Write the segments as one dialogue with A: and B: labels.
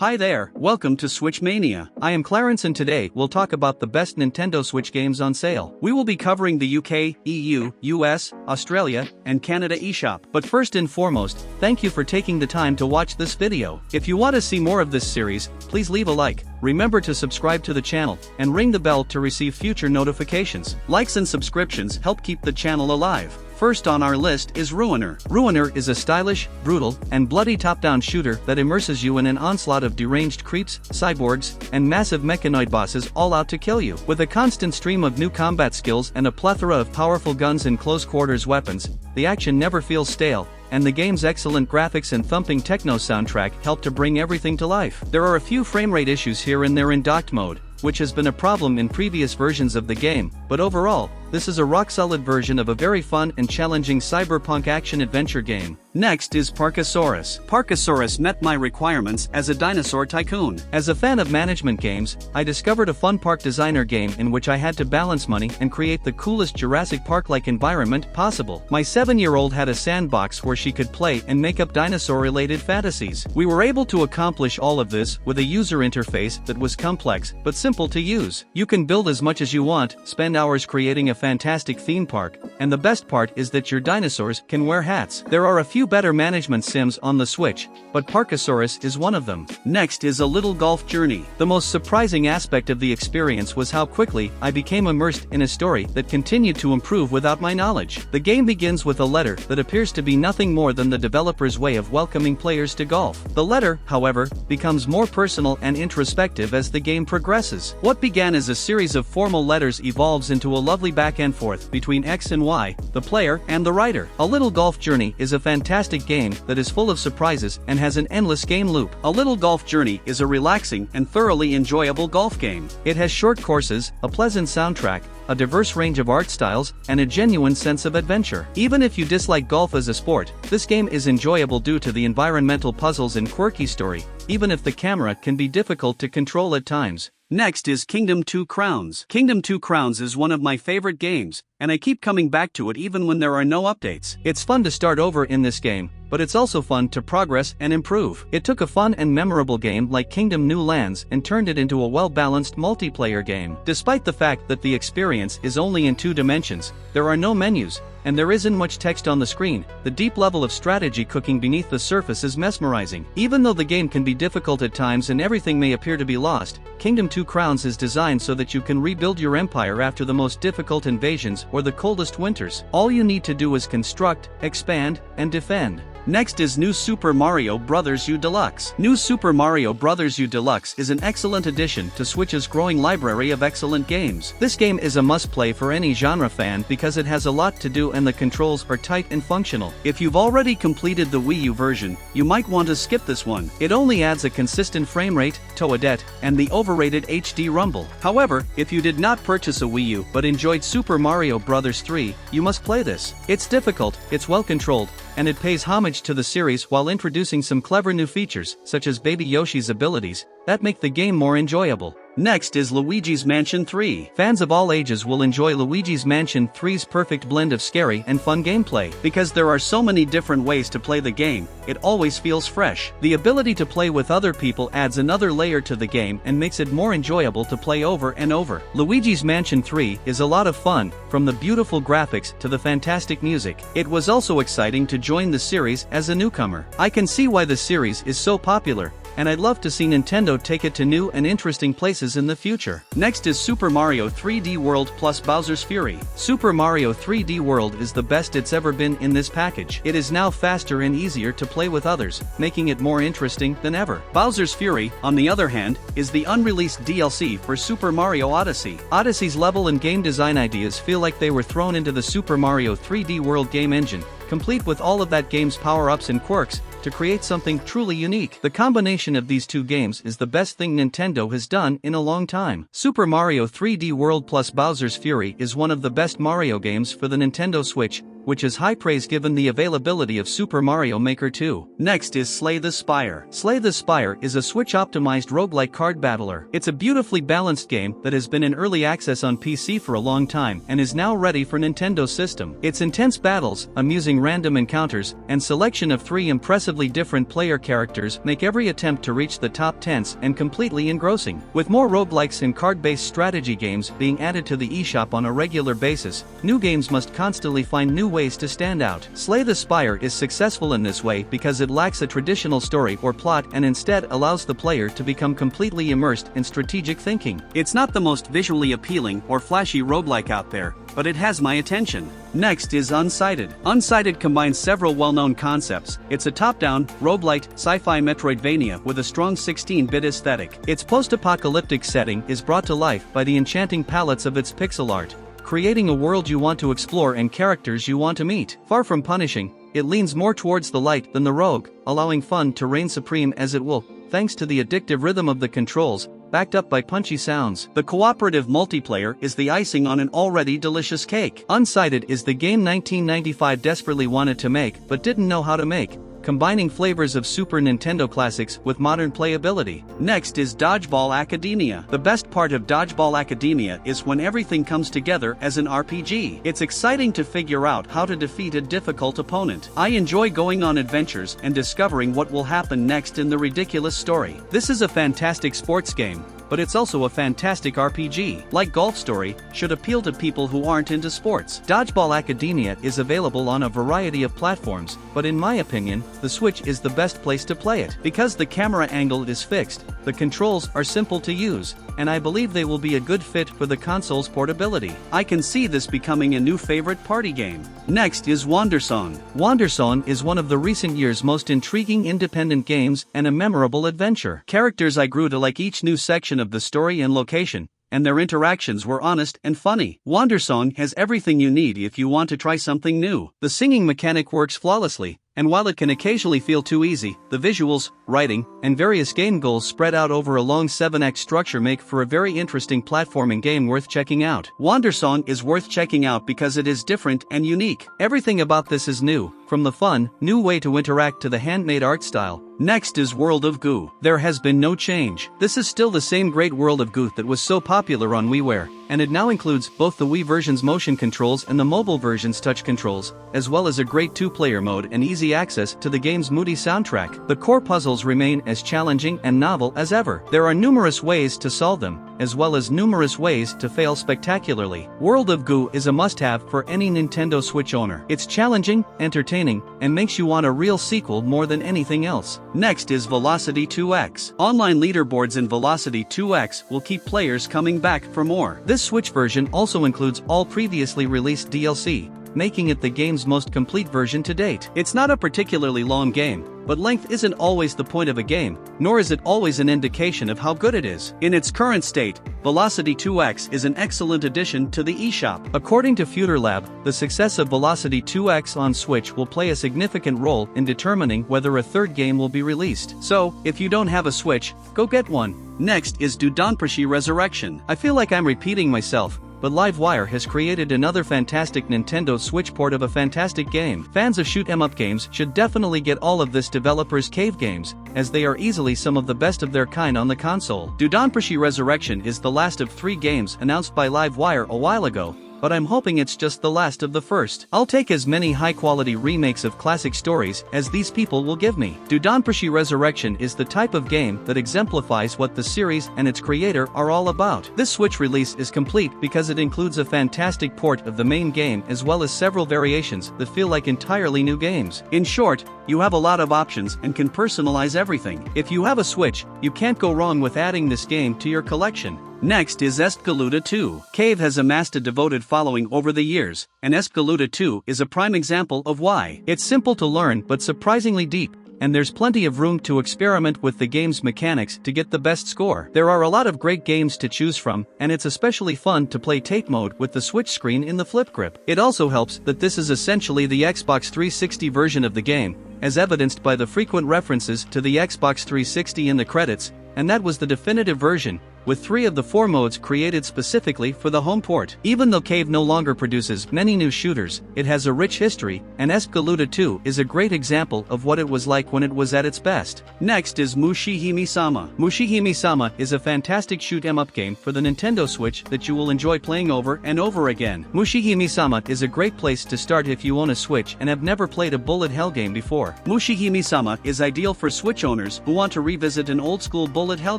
A: Hi there, welcome to Switch Mania. I am Clarence and today we'll talk about the best Nintendo Switch games on sale. We will be covering the UK, EU, US, Australia, and Canada eShop. But first and foremost, thank you for taking the time to watch this video. If you want to see more of this series, please leave a like. Remember to subscribe to the channel and ring the bell to receive future notifications. Likes and subscriptions help keep the channel alive. First on our list is Ruiner. Ruiner is a stylish, brutal, and bloody top-down shooter that immerses you in an onslaught of deranged creeps, cyborgs, and massive mechanoid bosses all out to kill you. With a constant stream of new combat skills and a plethora of powerful guns and close-quarters weapons, the action never feels stale, and the game's excellent graphics and thumping techno soundtrack help to bring everything to life. There are a few frame rate issues here and there in docked mode, which has been a problem in previous versions of the game, but overall, this is a rock-solid version of a very fun and challenging cyberpunk action-adventure game. Next is Parkasaurus. Parkasaurus met my requirements as a dinosaur tycoon. As a fan of management games, I discovered a fun park designer game in which I had to balance money and create the coolest Jurassic Park-like environment possible. My 7-year-old had a sandbox where she could play and make up dinosaur-related fantasies. We were able to accomplish all of this with a user interface that was complex but simple to use. You can build as much as you want, spend hours creating a fantastic theme park, and the best part is that your dinosaurs can wear hats. There are a few better management sims on the Switch, but Parkasaurus is one of them. Next is A Little Golf Journey. The most surprising aspect of the experience was how quickly I became immersed in a story that continued to improve without my knowledge. The game begins with a letter that appears to be nothing more than the developer's way of welcoming players to golf. The letter, however, becomes more personal and introspective as the game progresses. What began as a series of formal letters evolves into a lovely back and forth between X and Y, the player and the writer. A Little Golf Journey is a fantastic game that is full of surprises and has an endless game loop. A Little Golf Journey is a relaxing and thoroughly enjoyable golf game. It has short courses, a pleasant soundtrack, a diverse range of art styles, and a genuine sense of adventure. Even if you dislike golf as a sport, this game is enjoyable due to the environmental puzzles and quirky story, even if the camera can be difficult to control at times. Next is Kingdom 2 Crowns. Kingdom 2 Crowns is one of my favorite games, and I keep coming back to it even when there are no updates. It's fun to start over in this game, but it's also fun to progress and improve. It took a fun and memorable game like Kingdom New Lands and turned it into a well-balanced multiplayer game. Despite the fact that the experience is only in 2 dimensions, there are no menus, and there isn't much text on the screen, the deep level of strategy cooking beneath the surface is mesmerizing. Even though the game can be difficult at times and everything may appear to be lost, Kingdom 2 Crowns is designed so that you can rebuild your empire after the most difficult invasions or the coldest winters. All you need to do is construct, expand, and defend. Next is New Super Mario Bros. U Deluxe. New Super Mario Bros. U Deluxe is an excellent addition to Switch's growing library of excellent games. This game is a must-play for any genre fan because it has a lot to do and the controls are tight and functional. If you've already completed the Wii U version, you might want to skip this one. It only adds a consistent frame rate, toadette, and the overrated HD rumble. However, if you did not purchase a Wii U but enjoyed Super Mario Bros. 3, you must play this. It's difficult, it's well controlled, and it pays homage to the series while introducing some clever new features, such as Baby Yoshi's abilities, that make the game more enjoyable. Next is Luigi's Mansion 3. Fans of all ages will enjoy Luigi's Mansion 3's perfect blend of scary and fun gameplay. Because there are so many different ways to play the game, it always feels fresh. The ability to play with other people adds another layer to the game and makes it more enjoyable to play over and over. Luigi's Mansion 3 is a lot of fun, from the beautiful graphics to the fantastic music. It was also exciting to join the series as a newcomer. I can see why the series is so popular, and I'd love to see Nintendo take it to new and interesting places in the future. Next is Super Mario 3D World plus Bowser's Fury. Super Mario 3D World is the best it's ever been in this package. It is now faster and easier to play with others, making it more interesting than ever. Bowser's Fury, on the other hand, is the unreleased DLC for Super Mario Odyssey. Odyssey's level and game design ideas feel like they were thrown into the Super Mario 3D World game engine, complete with all of that game's power-ups and quirks, to create something truly unique. The combination of these two games is the best thing Nintendo has done in a long time. Super Mario 3D World plus Bowser's Fury is one of the best Mario games for the Nintendo Switch, which is high praise given the availability of Super Mario Maker 2. Next is Slay the Spire. Slay the Spire is a Switch-optimized roguelike card battler. It's a beautifully balanced game that has been in early access on PC for a long time and is now ready for Nintendo system. Its intense battles, amusing random encounters, and selection of 3 impressively different player characters make every attempt to reach the top tense and completely engrossing. With more roguelikes and card-based strategy games being added to the eShop on a regular basis, new games must constantly find new ways to stand out. Slay the Spire is successful in this way because it lacks a traditional story or plot and instead allows the player to become completely immersed in strategic thinking. It's not the most visually appealing or flashy roguelike out there, but it has my attention. Next is UNSIGHTED. UNSIGHTED combines several well-known concepts. It's a top-down, roguelite, sci-fi Metroidvania with a strong 16-bit aesthetic. Its post-apocalyptic setting is brought to life by the enchanting palettes of its pixel art, creating a world you want to explore and characters you want to meet. Far from punishing, it leans more towards the light than the rogue, allowing fun to reign supreme as it will, thanks to the addictive rhythm of the controls, backed up by punchy sounds. The cooperative multiplayer is the icing on an already delicious cake. UNSIGHTED is the game 1995 desperately wanted to make but didn't know how to make, combining flavors of Super Nintendo classics with modern playability. Next is Dodgeball Academia. The best part of Dodgeball Academia is when everything comes together as an RPG. It's exciting to figure out how to defeat a difficult opponent. I enjoy going on adventures and discovering what will happen next in the ridiculous story. This is a fantastic sports game, but it's also a fantastic RPG. Like Golf Story, should appeal to people who aren't into sports. Dodgeball Academia is available on a variety of platforms, but in my opinion, the Switch is the best place to play it. Because the camera angle is fixed, the controls are simple to use, and I believe they will be a good fit for the console's portability. I can see this becoming a new favorite party game. Next is Wandersong. Wandersong is one of the recent years' most intriguing independent games and a memorable adventure. Characters I grew to like each new section of the story and location, and their interactions were honest and funny. Wandersong has everything you need if you want to try something new. The singing mechanic works flawlessly, and while it can occasionally feel too easy, the visuals, writing, and various game goals spread out over a long 7-act structure make for a very interesting platforming game worth checking out. Wandersong is worth checking out because it is different and unique. Everything about this is new, from the fun, new way to interact to the handmade art style. Next is World of Goo. There has been no change. This is still the same great World of Goo that was so popular on WiiWare, and it now includes both the Wii version's motion controls and the mobile version's touch controls, as well as a great 2-player mode and easy access to the game's moody soundtrack. The core puzzles remain as challenging and novel as ever. There are numerous ways to solve them, as well as numerous ways to fail spectacularly. World of Goo is a must-have for any Nintendo Switch owner. It's challenging, entertaining, and makes you want a real sequel more than anything else. Next is Velocity 2X. Online leaderboards in Velocity 2X will keep players coming back for more. This Switch version also includes all previously released DLC, making it the game's most complete version to date. It's not a particularly long game, but length isn't always the point of a game, nor is it always an indication of how good it is. In its current state, Velocity 2X is an excellent addition to the eShop. According to FutureLab, the success of Velocity 2X on Switch will play a significant role in determining whether a third game will be released. So, if you don't have a Switch, go get one. Next is DoDonPachi Resurrection. I feel like I'm repeating myself, but Livewire has created another fantastic Nintendo Switch port of a fantastic game. Fans of shoot-'em-up games should definitely get all of this developer's cave games, as they are easily some of the best of their kind on the console. DoDonPachi Resurrection is the last of 3 games announced by Livewire a while ago, but I'm hoping it's just the last of the first. I'll take as many high-quality remakes of classic stories as these people will give me. DoDonPachi Resurrection is the type of game that exemplifies what the series and its creator are all about. This Switch release is complete because it includes a fantastic port of the main game as well as several variations that feel like entirely new games. In short, you have a lot of options and can personalize everything. If you have a Switch, you can't go wrong with adding this game to your collection. Next is Espgaluda II. Cave has amassed a devoted following over the years, and Espgaluda II is a prime example of why. It's simple to learn but surprisingly deep, and there's plenty of room to experiment with the game's mechanics to get the best score. There are a lot of great games to choose from, and it's especially fun to play tape mode with the Switch screen in the flip grip. It also helps that this is essentially the Xbox 360 version of the game, as evidenced by the frequent references to the Xbox 360 in the credits, and that was the definitive version, with 3 of the 4 modes created specifically for the home port. Even though Cave no longer produces many new shooters, it has a rich history, and Espgaluda II is a great example of what it was like when it was at its best. Next is Mushihimesama. Mushihimesama is a fantastic shoot 'em up game for the Nintendo Switch that you will enjoy playing over and over again. Mushihimesama is a great place to start if you own a Switch and have never played a bullet hell game before. Mushihimesama is ideal for Switch owners who want to revisit an old-school bullet hell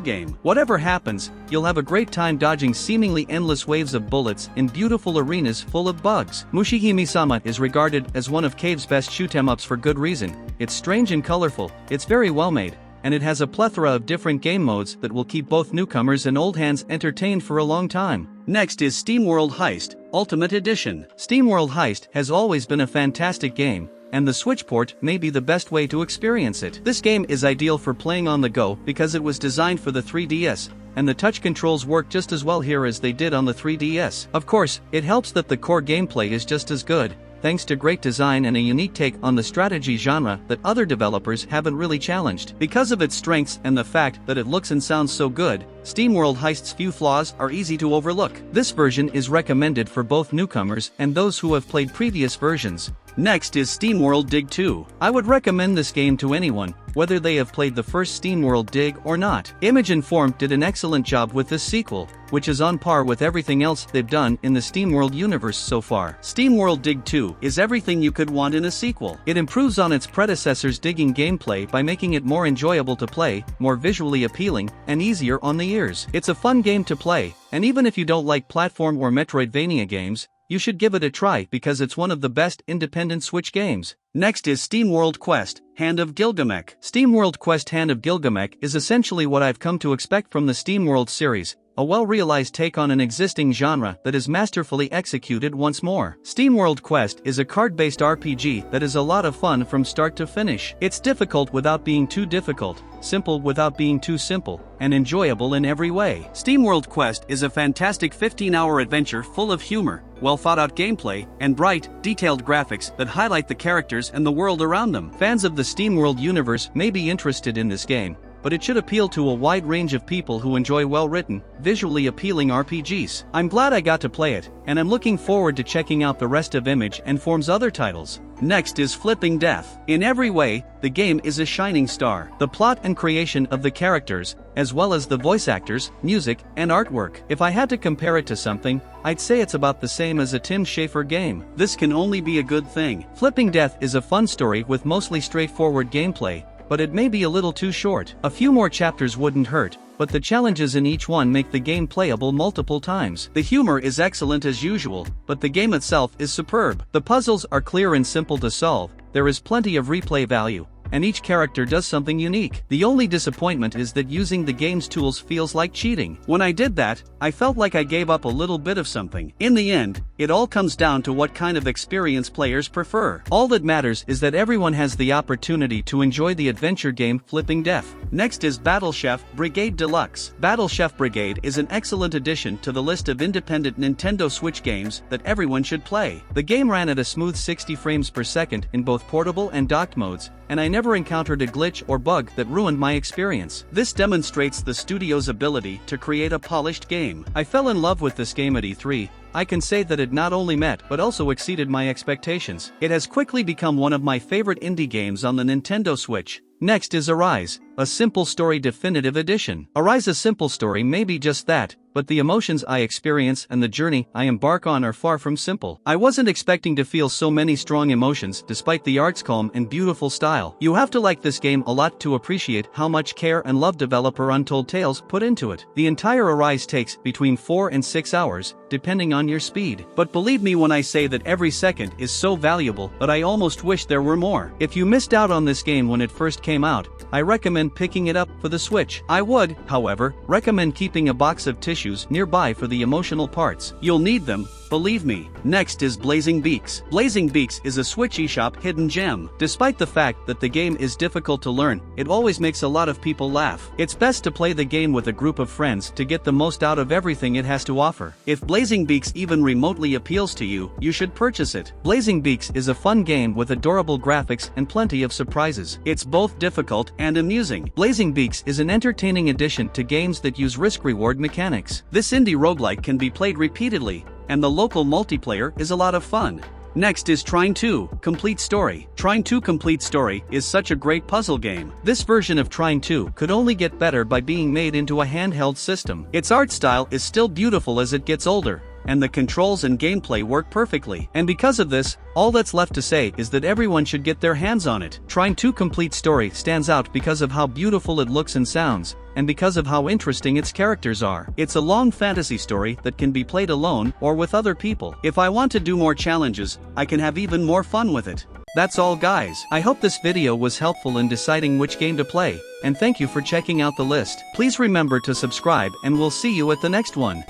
A: game. Whatever happens, you'll have a great time dodging seemingly endless waves of bullets in beautiful arenas full of bugs. Mushihimesama is regarded as one of Cave's best shoot 'em ups for good reason. It's strange and colorful, it's very well made, and it has a plethora of different game modes that will keep both newcomers and old hands entertained for a long time. Next is SteamWorld Heist, Ultimate Edition. SteamWorld Heist has always been a fantastic game, and the Switch port may be the best way to experience it. This game is ideal for playing on the go because it was designed for the 3DS, and the touch controls work just as well here as they did on the 3DS. Of course, it helps that the core gameplay is just as good, thanks to great design and a unique take on the strategy genre that other developers haven't really challenged. Because of its strengths and the fact that it looks and sounds so good, SteamWorld Heist's few flaws are easy to overlook. This version is recommended for both newcomers and those who have played previous versions. Next is SteamWorld Dig 2. I would recommend this game to anyone, whether they have played the first SteamWorld Dig or not. Image and Form did an excellent job with this sequel, which is on par with everything else they've done in the SteamWorld universe so far. SteamWorld Dig 2 is everything you could want in a sequel. It improves on its predecessor's digging gameplay by making it more enjoyable to play, more visually appealing, and easier on the ears. It's a fun game to play, and even if you don't like platform or Metroidvania games, you should give it a try because it's one of the best independent Switch games. Next is SteamWorld Quest, Hand of Gilgamech. SteamWorld Quest Hand of Gilgamech is essentially what I've come to expect from the SteamWorld series, a well-realized take on an existing genre that is masterfully executed once more. SteamWorld Quest is a card-based RPG that is a lot of fun from start to finish. It's difficult without being too difficult, simple without being too simple, and enjoyable in every way. SteamWorld Quest is a fantastic 15-hour adventure full of humor, well-thought-out gameplay, and bright, detailed graphics that highlight the characters and the world around them. Fans of the SteamWorld universe may be interested in this game, but it should appeal to a wide range of people who enjoy well-written, visually appealing RPGs. I'm glad I got to play it, and I'm looking forward to checking out the rest of Image and Form's other titles. Next is Flipping Death. In every way, the game is a shining star. The plot and creation of the characters, as well as the voice actors, music, and artwork. If I had to compare it to something, I'd say it's about the same as a Tim Schafer game. This can only be a good thing. Flipping Death is a fun story with mostly straightforward gameplay, but it may be a little too short. A few more chapters wouldn't hurt, but the challenges in each one make the game playable multiple times. The humor is excellent as usual, but the game itself is superb. The puzzles are clear and simple to solve, there is plenty of replay value, and each character does something unique. The only disappointment is that using the game's tools feels like cheating. When I did that, I felt like I gave up a little bit of something. In the end, it all comes down to what kind of experience players prefer. All that matters is that everyone has the opportunity to enjoy the adventure game Flipping Death. Next is Battle Chef Brigade Deluxe. Battle Chef Brigade is an excellent addition to the list of independent Nintendo Switch games that everyone should play. The game ran at a smooth 60 frames per second in both portable and docked modes, and I never encountered a glitch or bug that ruined my experience. This demonstrates the studio's ability to create a polished game. I fell in love with this game at E3. I can say that it not only met but also exceeded my expectations. It has quickly become one of my favorite indie games on the Nintendo Switch. Next is Arise, a Simple Story Definitive Edition. Arise, a Simple Story may be just that, but the emotions I experience and the journey I embark on are far from simple. I wasn't expecting to feel so many strong emotions despite the art's calm and beautiful style. You have to like this game a lot to appreciate how much care and love developer Untold Tales put into it. The entire Arise takes between 4 and 6 hours, depending on your speed. But believe me when I say that every second is so valuable that I almost wish there were more. If you missed out on this game when it first came out, I recommend picking it up for the Switch. I would, however, recommend keeping a box of tissues nearby for the emotional parts. You'll need them, believe me. Next is Blazing Beaks. Blazing Beaks is a Switch eShop hidden gem. Despite the fact that the game is difficult to learn, it always makes a lot of people laugh. It's best to play the game with a group of friends to get the most out of everything it has to offer. If Blazing Beaks even remotely appeals to you, you should purchase it. Blazing Beaks is a fun game with adorable graphics and plenty of surprises. It's both difficult and amusing. Blazing Beaks is an entertaining addition to games that use risk-reward mechanics. This indie roguelike can be played repeatedly, and the local multiplayer is a lot of fun. Next is Trine 2 Complete Story. Trine 2 Complete Story is such a great puzzle game. This version of Trine 2 could only get better by being made into a handheld system. Its art style is still beautiful as it gets older, and the controls and gameplay work perfectly. And because of this, all that's left to say is that everyone should get their hands on it. Trine 2 Complete Story stands out because of how beautiful it looks and sounds, and because of how interesting its characters are. It's a long fantasy story that can be played alone or with other people. If I want to do more challenges, I can have even more fun with it. That's all guys. I hope this video was helpful in deciding which game to play, and thank you for checking out the list. Please remember to subscribe and we'll see you at the next one.